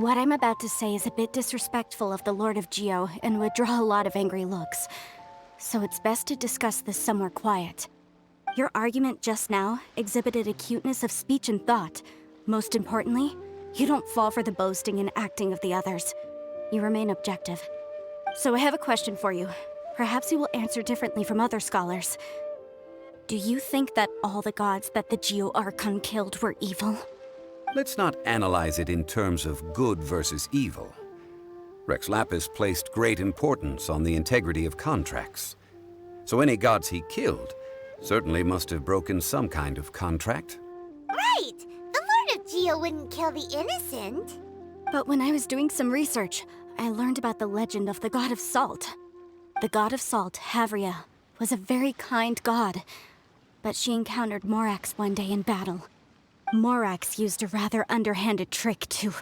What I'm about to say is a bit disrespectful of the Lord of Geo and would draw a lot of angry looks. So it's best to discuss this somewhere quiet. Your argument just now exhibited acuteness of speech and thought. Most importantly, you don't fall for the boasting and acting of the others. You remain objective. So I have a question for you. Perhaps you will answer differently from other scholars. Do you think that all the gods that the Geo Archon killed were evil? Let's not analyze it in terms of good versus evil. Rex Lapis placed great importance on the integrity of contracts. So any gods he killed certainly must have broken some kind of contract. Right! The Lord of Geo wouldn't kill the innocent. But when I was doing some research, I learned about the legend of the god of salt. The god of salt, Havria, was a very kind god, but she encountered Morax one day in battle. Morax used a rather underhanded trick to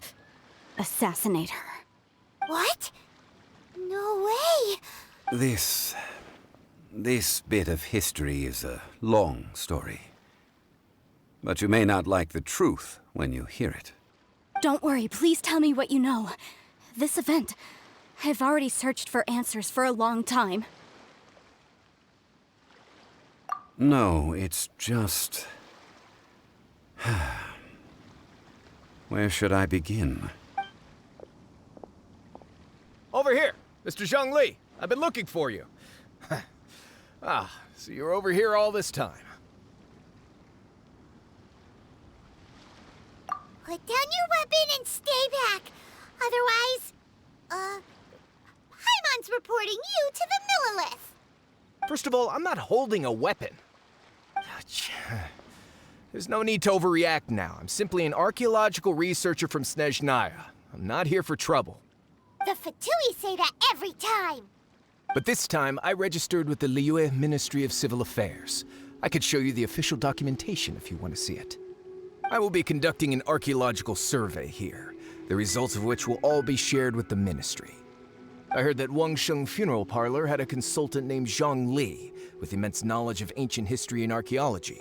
assassinate her. What? No way! This bit of history is a long story. But you may not like the truth when you hear it. Don't worry, please tell me what you know. This event, I've already searched for answers for a long time. No, it's just... Where should I begin? Over here, Mr. Zhongli. I've been looking for you. So you're over here all this time. Put down your weapon and stay back. Otherwise, Paimon's reporting you to the Millilith. First of all, I'm not holding a weapon. There's no need to overreact now. I'm simply an archaeological researcher from Snezhnaya. I'm not here for trouble. The Fatui say that every time. But this time, I registered with the Liyue Ministry of Civil Affairs. I could show you the official documentation if you want to see it. I will be conducting an archaeological survey here, the results of which will all be shared with the ministry. I heard that Wangsheng Funeral Parlor had a consultant named Zhang Li, with immense knowledge of ancient history and archaeology.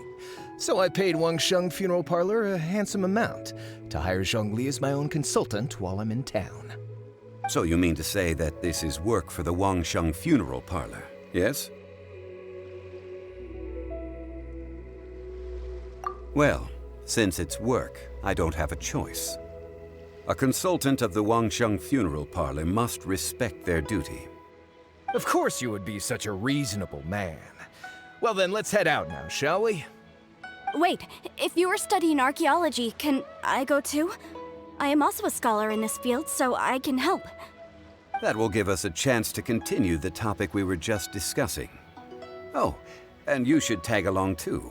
So I paid Wangsheng Funeral Parlor a handsome amount to hire Zhang Li as my own consultant while I'm in town. So you mean to say that this is work for the Wangsheng Funeral Parlor, yes? Well, since it's work, I don't have a choice. A consultant of the Wangsheng Funeral Parlor must respect their duty. Of course you would be such a reasonable man. Well then, let's head out now, shall we? Wait, if you are studying archaeology, can I go too? I am also a scholar in this field, so I can help. That will give us a chance to continue the topic we were just discussing. Oh, and you should tag along too.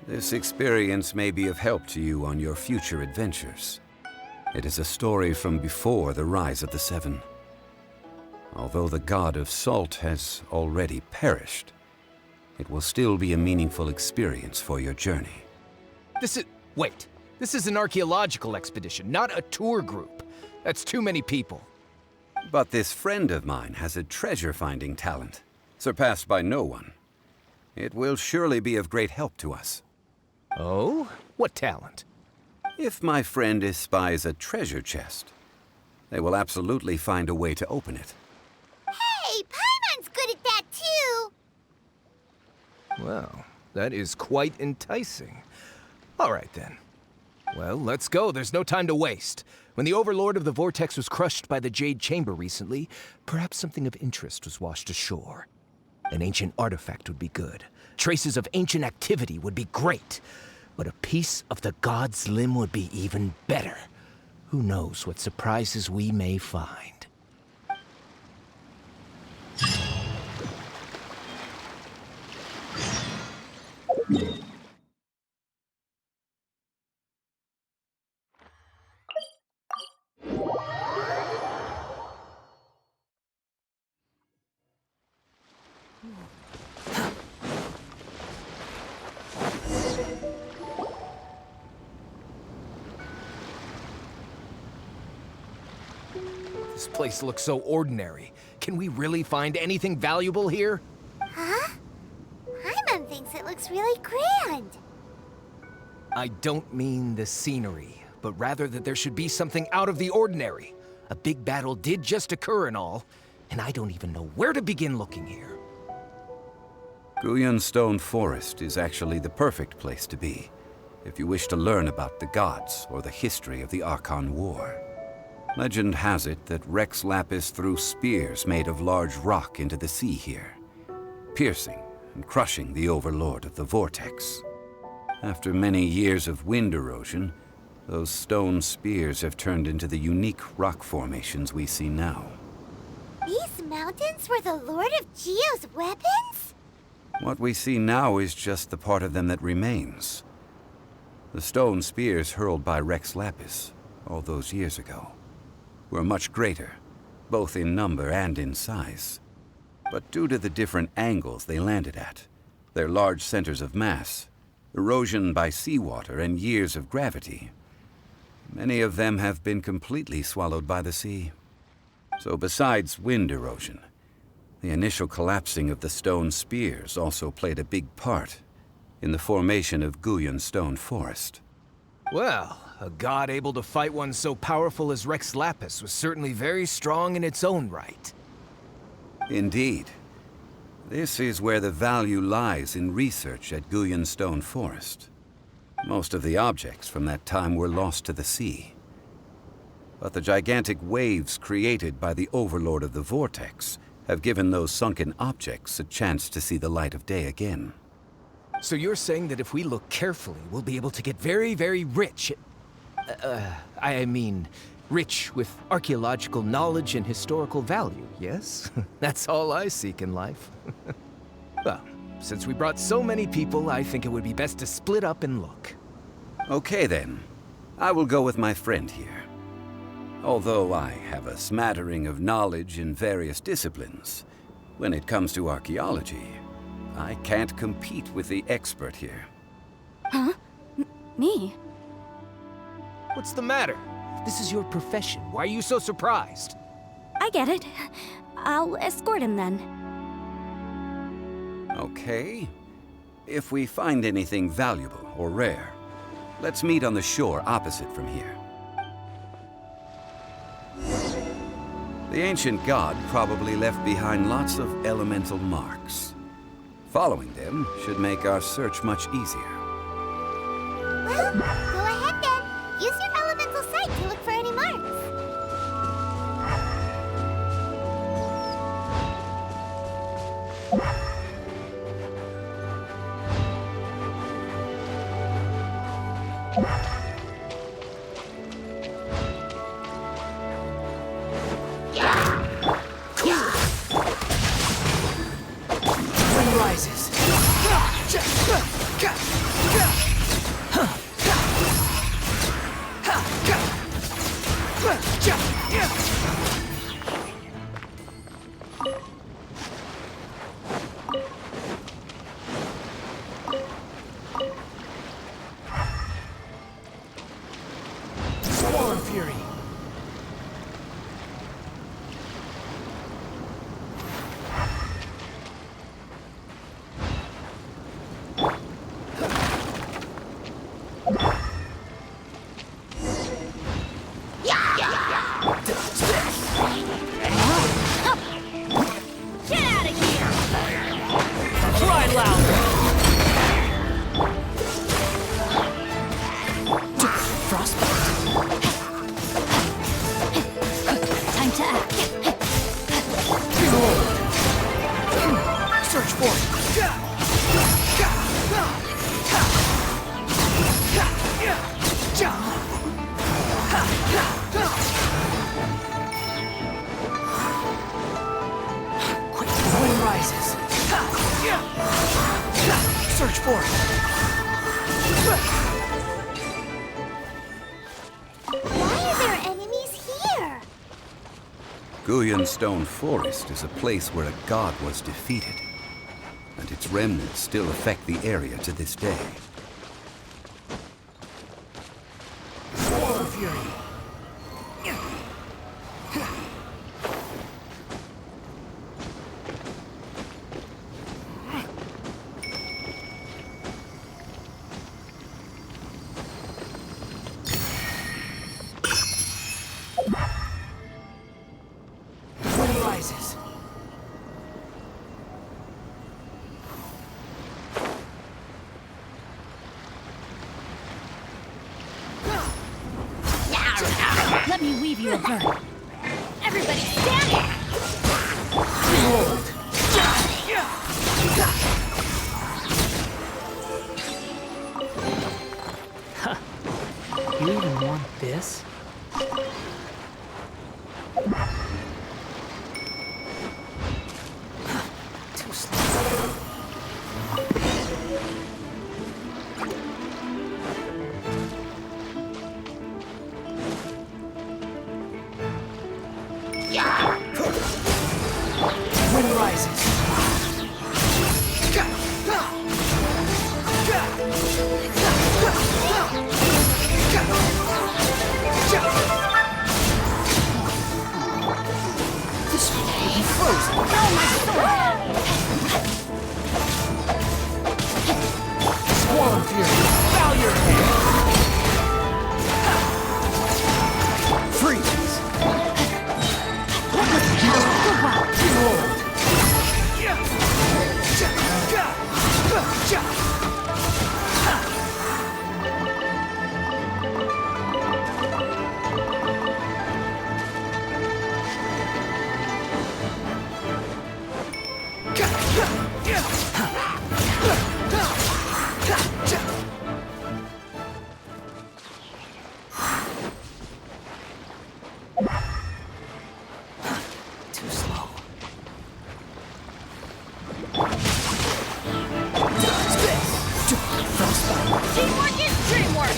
This experience may be of help to you on your future adventures. It is a story from before the rise of the Seven. Although the god of salt has already perished, it will still be a meaningful experience for your journey. Wait. This is an archaeological expedition, not a tour group. That's too many people. But this friend of mine has a treasure-finding talent, surpassed by no one. It will surely be of great help to us. Oh? What talent? If my friend espies a treasure chest, they will absolutely find a way to open it. Hey, Paimon's good at that too. Well, that is quite enticing. All right then. Well, let's go. There's no time to waste. When the Overlord of the Vortex was crushed by the Jade Chamber recently, perhaps something of interest was washed ashore. An ancient artifact would be good. Traces of ancient activity would be great. But a piece of the god's limb would be even better. Who knows what surprises we may find. This place looks so ordinary. Can we really find anything valuable here? Huh? thinks it looks really grand. I don't mean the scenery, but rather that there should be something out of the ordinary. A big battle did just occur and all, and I don't even know where to begin looking here. Guyan Stone Forest is actually the perfect place to be, if you wish to learn about the gods or the history of the Archon War. Legend has it that Rex Lapis threw spears made of large rock into the sea here, piercing and crushing the overlord of the vortex. After many years of wind erosion, those stone spears have turned into the unique rock formations we see now. These mountains were the Lord of Geo's weapons? What we see now is just the part of them that remains. The stone spears hurled by Rex Lapis all those years ago were much greater, both in number and in size. But due to the different angles they landed at, their large centers of mass, erosion by seawater, and years of gravity, many of them have been completely swallowed by the sea. So besides wind erosion, the initial collapsing of the stone spears also played a big part in the formation of Guyan Stone Forest. Well, a god able to fight one so powerful as Rex Lapis was certainly very strong in its own right. Indeed. This is where the value lies in research at Guyan Stone Forest. Most of the objects from that time were lost to the sea. But the gigantic waves created by the overlord of the vortex have given those sunken objects a chance to see the light of day again. So you're saying that if we look carefully, we'll be able to get very, very rich. I mean, rich with archaeological knowledge and historical value, yes? That's all I seek in life. Well, since we brought so many people, I think it would be best to split up and look. Okay then. I will go with my friend here. Although I have a smattering of knowledge in various disciplines, when it comes to archaeology, I can't compete with the expert here. Huh? Me? What's the matter? This is your profession. Why are you so surprised? I get it. I'll escort him then. Okay. If we find anything valuable or rare, let's meet on the shore opposite from here. The ancient god probably left behind lots of elemental marks. Following them should make our search much easier. Well, go ahead then. Use your elemental sight to look for any marks. Wind rises. Swarm Fury. Get out of here! Cry loud. Frostbite. Time to act. Search for it. Quick, wind rises. Search for it. Why are there enemies here? Guyan Stone Forest is a place where a god was defeated, and its remnants still affect the area to this day. Swarm Fury. over. Everybody stand! You even want this? Too slow. Wind rises. This will be frozen. Squall and Fury, bow your head. Freeze. Behold. Too slow. Teamwork is dreamwork!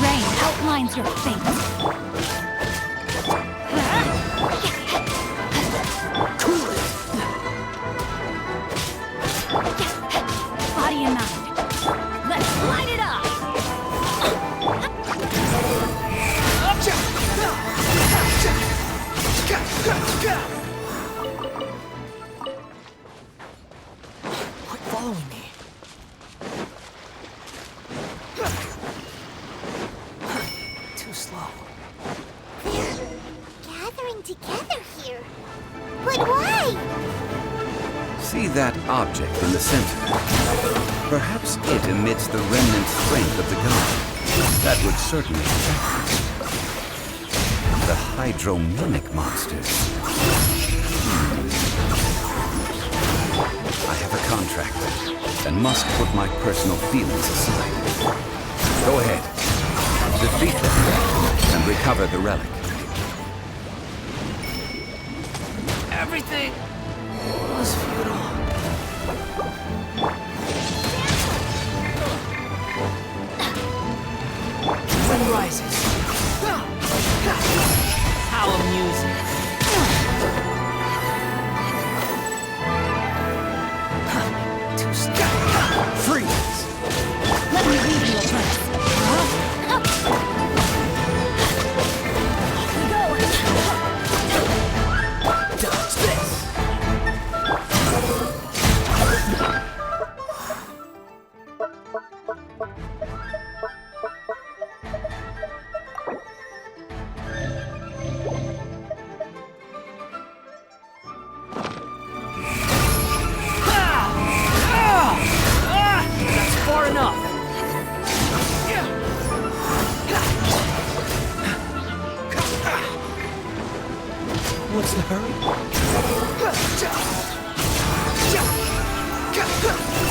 Rain outlines your fate. Body and mind. Let's light it up! Quit following me. Too slow. They're gathering together here. But why? See that object in the center? Perhaps it emits the remnant strength of the god. That would certainly affect it. The hydromimic monsters. I have a contract and must put my personal feelings aside. Go ahead. Defeat them and recover the relic. Everything was futile. Wind rises. How amusing. Too slow. Freeze. Let me read you a verse. Dodge this. That's far enough. What's the hurry?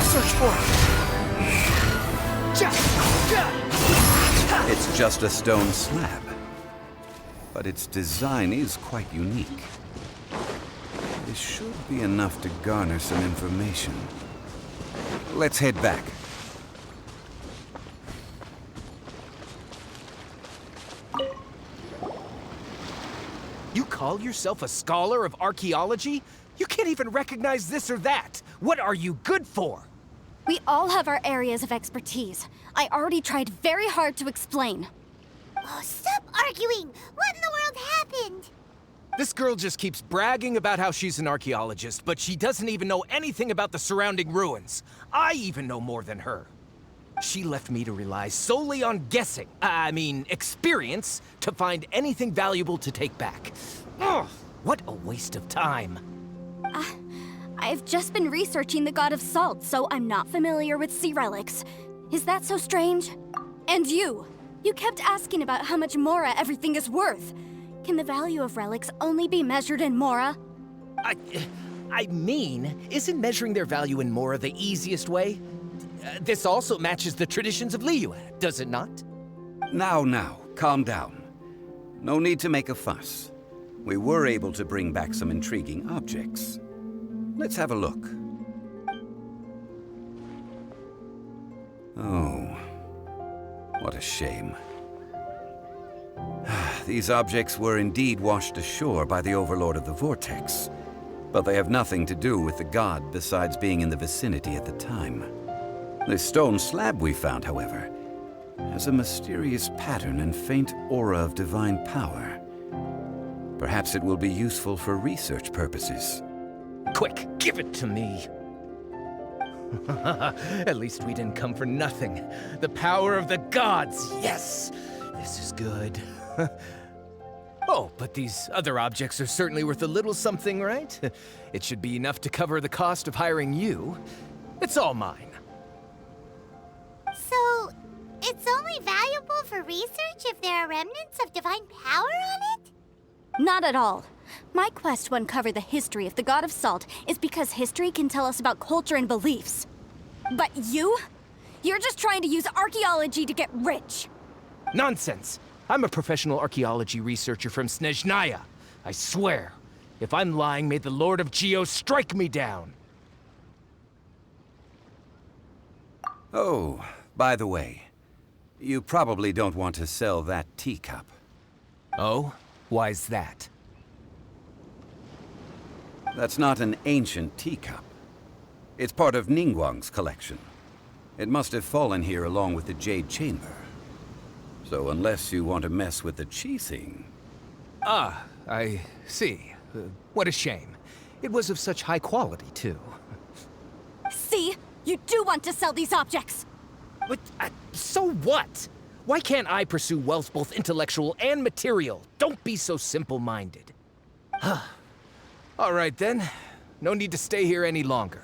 Search for it. It's just a stone slab, but its design is quite unique. This should be enough to garner some information. Let's head back. You call yourself a scholar of archaeology? You can't even recognize this or that. What are you good for? We all have our areas of expertise. I already tried very hard to explain. Oh, stop arguing! What in the world happened? This girl just keeps bragging about how she's an archaeologist, but she doesn't even know anything about the surrounding ruins. I even know more than her. She left me to rely solely on guessing, experience, to find anything valuable to take back. Ugh, what a waste of time. I've just been researching the god of salt, so I'm not familiar with sea relics. Is that so strange? And you kept asking about how much Mora everything is worth. Can the value of relics only be measured in Mora? Isn't measuring their value in Mora the easiest way? This also matches the traditions of Liyue, does it not? Now, calm down. No need to make a fuss. We were able to bring back some intriguing objects. Let's have a look. Oh, what a shame. These objects were indeed washed ashore by the Overlord of the Vortex, but they have nothing to do with the god besides being in the vicinity at the time. The stone slab we found, however, has a mysterious pattern and faint aura of divine power. Perhaps it will be useful for research purposes. Quick, give it to me. At least we didn't come for nothing. The power of the gods, yes! This is good. Oh, but these other objects are certainly worth a little something, right? It should be enough to cover the cost of hiring you. It's all mine. So, it's only valuable for research if there are remnants of divine power on it? Not at all. My quest to uncover the history of the god of salt is because history can tell us about culture and beliefs. But you're just trying to use archaeology to get rich. Nonsense! I'm a professional archaeology researcher from Snezhnaya. I swear, if I'm lying, may the Lord of Geo strike me down. Oh, by the way, you probably don't want to sell that teacup. Oh? Why's that? That's not an ancient teacup. It's part of Ningguang's collection. It must have fallen here along with the Jade Chamber. So unless you want to mess with the Qixing... Ah, I see. What a shame. It was of such high quality, too. See? You do want to sell these objects! But, so what? Why can't I pursue wealth both intellectual and material? Don't be so simple-minded. All right, then. No need to stay here any longer.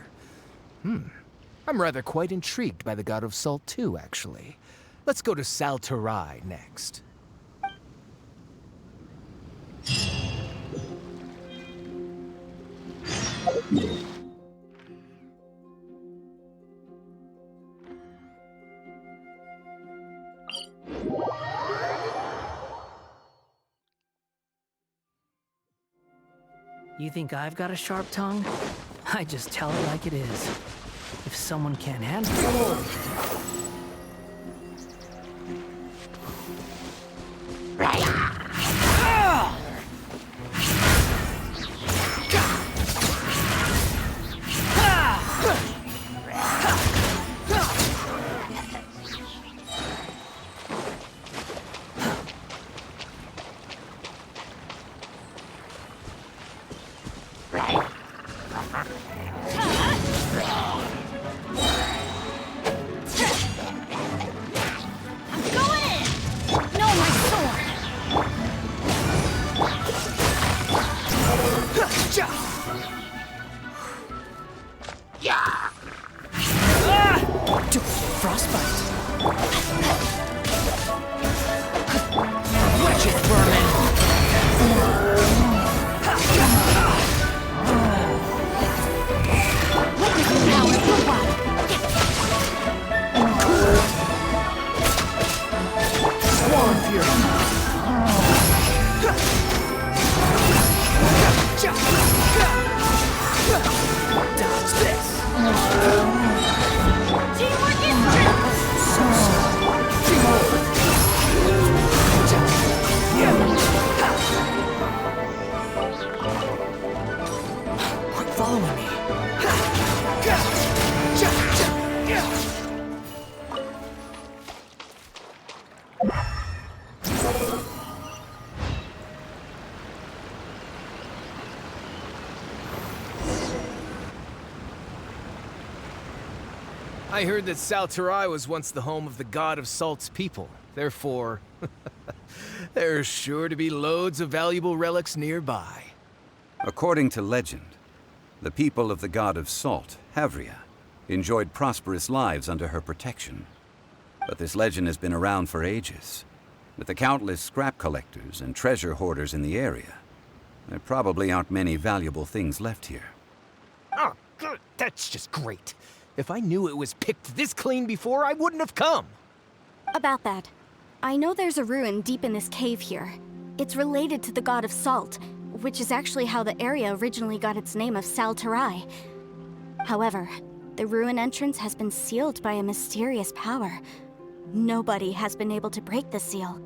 I'm rather quite intrigued by the God of Salt, too, actually. Let's go to SAL next. You think I've got a sharp tongue? I just tell it like it is. If someone can't handle it... I heard that Sal was once the home of the god of Salt's people. Therefore, there's sure to be loads of valuable relics nearby. According to legend, the people of the god of Salt, Havria, enjoyed prosperous lives under her protection. But this legend has been around for ages. With the countless scrap collectors and treasure hoarders in the area, there probably aren't many valuable things left here. Oh, good. That's just great. If I knew it was picked this clean before, I wouldn't have come. About that, I know there's a ruin deep in this cave here. It's related to the god of Salt, which is actually how the area originally got its name of Sal. However, the ruin entrance has been sealed by a mysterious power. Nobody has been able to break the seal.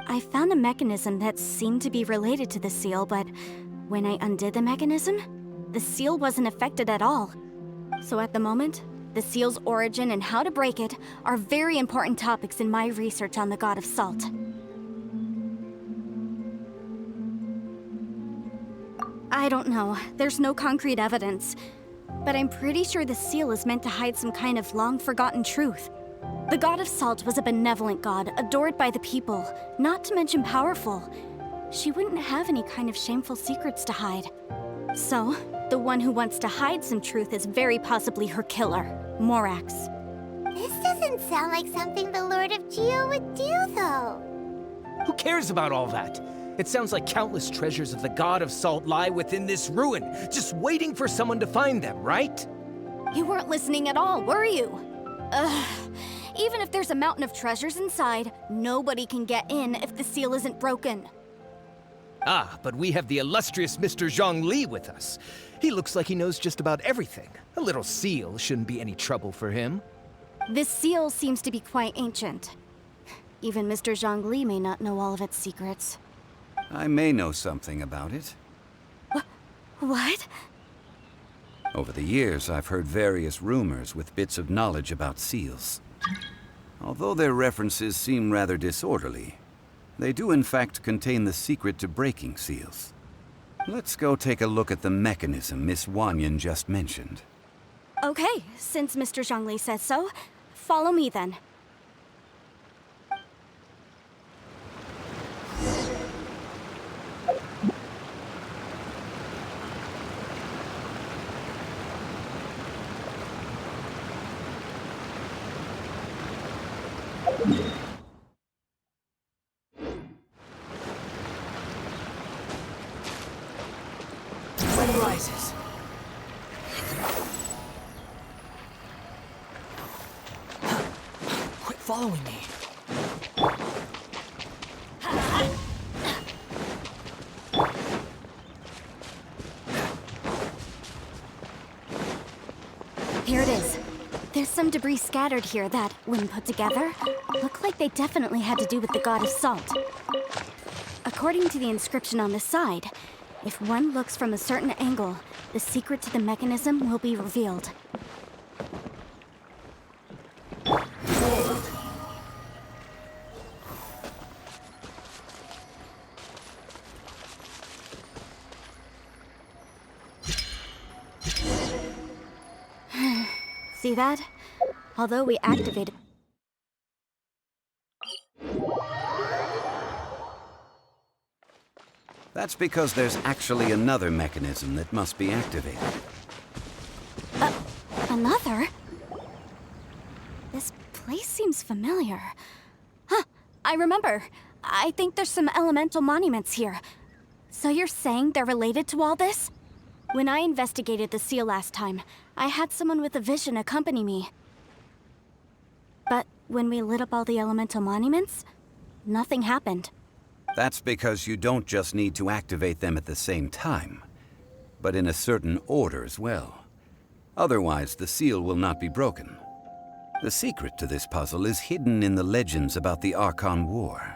I found a mechanism that seemed to be related to the seal, but when I undid the mechanism, the seal wasn't affected at all. So at the moment, the seal's origin and how to break it are very important topics in my research on the god of Salt. I don't know. There's no concrete evidence. But I'm pretty sure the seal is meant to hide some kind of long-forgotten truth. The god of Salt was a benevolent god, adored by the people, not to mention powerful. She wouldn't have any kind of shameful secrets to hide. So, the one who wants to hide some truth is very possibly her killer, Morax. This doesn't sound like something the Lord of Geo would do, though. Who cares about all that? It sounds like countless treasures of the god of Salt lie within this ruin, just waiting for someone to find them, right? You weren't listening at all, were you? Ugh. Even if there's a mountain of treasures inside, nobody can get in if the seal isn't broken. Ah, but we have the illustrious Mr. Zhongli with us. He looks like he knows just about everything. A little seal shouldn't be any trouble for him. This seal seems to be quite ancient. Even Mr. Zhongli may not know all of its secrets. I may know something about it. What? Over the years, I've heard various rumors with bits of knowledge about seals. Although their references seem rather disorderly, they do in fact contain the secret to breaking seals. Let's go take a look at the mechanism Miss Wanyan just mentioned. Okay, since Mr. Zhongli says so, follow me then. Sun rises. Quit following me. Here it is. There's some debris scattered here that, when put together, look like they definitely had to do with the god of Salt. According to the inscription on the side, if one looks from a certain angle, the secret to the mechanism will be revealed. See that? Although we activated... That's because there's actually another mechanism that must be activated. Another? This place seems familiar. Huh, I remember. I think there's some elemental monuments here. So you're saying they're related to all this? When I investigated the seal last time, I had someone with a vision accompany me. But when we lit up all the elemental monuments, nothing happened. That's because you don't just need to activate them at the same time, but in a certain order as well. Otherwise, the seal will not be broken. The secret to this puzzle is hidden in the legends about the Archon War.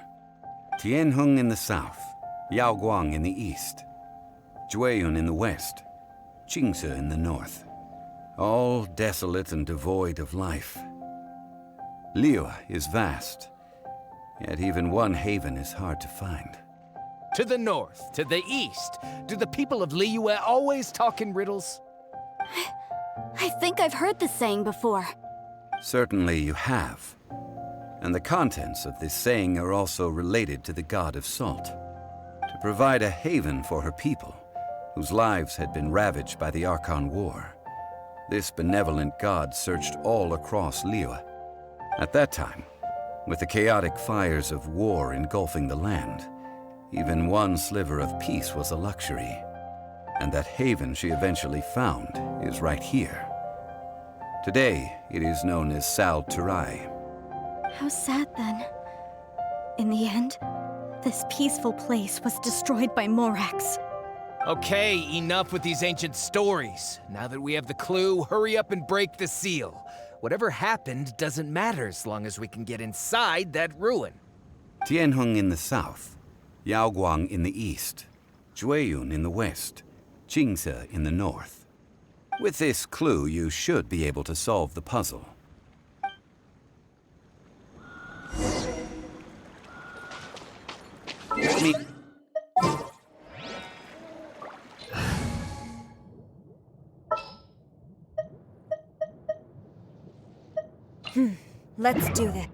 Tianheng in the south, Yaoguang in the east, Jueyun in the west, Qingce in the north. All desolate and devoid of life. Liyue is vast, yet even one haven is hard to find. To the north, to the east. Do the people of Liyue always talk in riddles? I think I've heard this saying before. Certainly you have. And the contents of this saying are also related to the god of salt. To provide a haven for her people, whose lives had been ravaged by the Archon War, this benevolent god searched all across Liyue. At that time, with the chaotic fires of war engulfing the land, even one sliver of peace was a luxury. And that haven she eventually found is right here. Today, it is known as SAL. How sad then. In the end, this peaceful place was destroyed by Morax. Okay, enough with these ancient stories. Now that we have the clue, hurry up and break the seal. Whatever happened doesn't matter as long as we can get inside that ruin. Tianheng in the south, Yaoguang in the east, Jueyun in the west, Qingce in the north. With this clue, you should be able to solve the puzzle. Let me... Let's do this.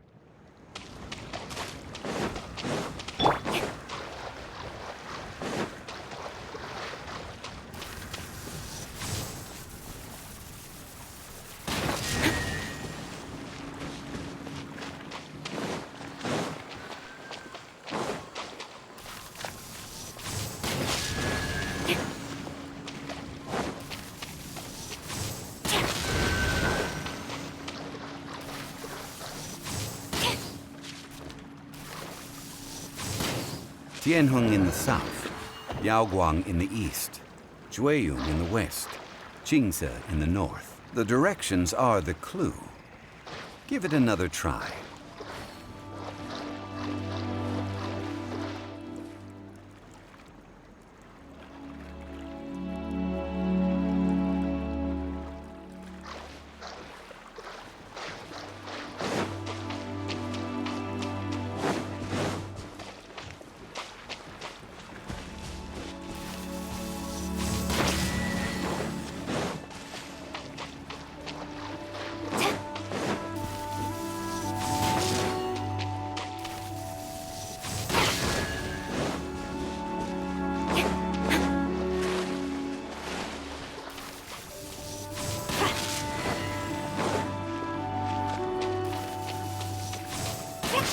Tianheng in the south, Yaoguang in the east, Jueyun in the west, Qingce in the north. The directions are the clue. Give it another try.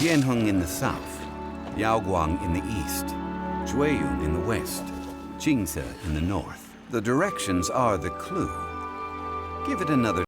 Tianheng in the south, Yaoguang in the east, Jueyun in the west, Qingce in the north. The directions are the clue. Give it another